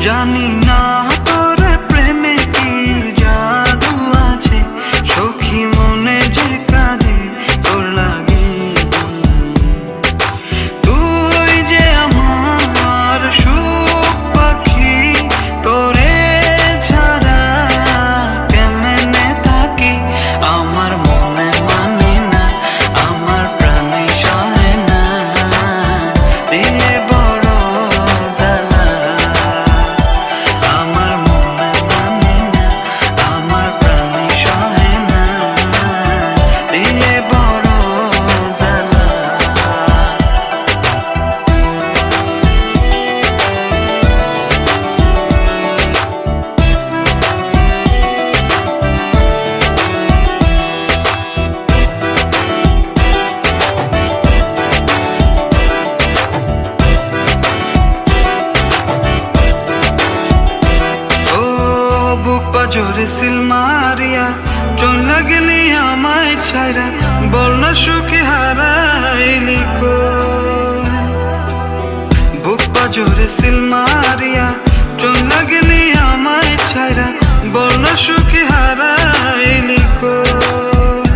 জানি না তোর প্রেমে কি জাদু আছে, সখী মনে যে কাঁদে তোর লাগি। তুই যে আমার সুখ পাখি, তোরে ছাড়া কেমনে থাকি। আমার মনে মানে না, আমার প্রাণে সহে না, দিলে বড় জ্বালা। আমার মনে মানে না, আমার প্রাণে সহে না, দিলে বড় জ্বালা। বুক পাজরে সিল মারিয়া চলে গেলি আমায় ছাইরা, বল না সুখে হারাইলি কই। বুক পাজরে সিল মারিয়া চলে গেলি আমায় ছাইরা, বল না সুখে হারাইলি কই।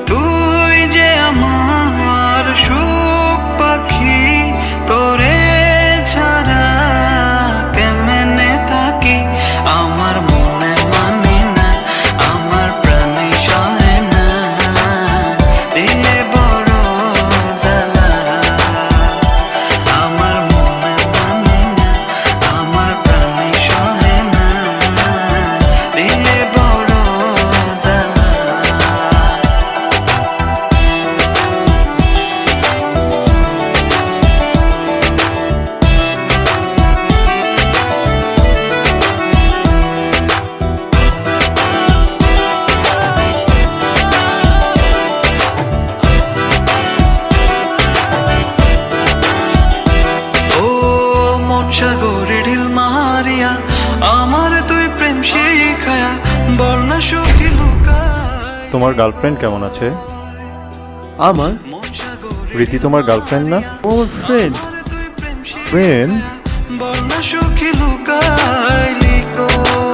তুই যে আমার সুখ পাখি, তোরে ছাড়া কেমনে থাকি। আমার মনে মানে না, আমার প্রাণে সহে না, দিলে বড় জ্বালা। আমার মনে মানে না, আমার প্রাণে সহে না, দিলে বড় জ্বালা। সাগরে ঢিল মারিয়া আমার তুই প্রেম শিখায়া, বল না সুখী লুকায়। তোমার গার্লফ্রেন্ড কেমন আছে? আমার রীতি তোমার গার্লফ্রেন্ড না? ও আমার ফ্রেন্ড। ফ্রেন্ড? বল না সুখী লুকাইলি কই।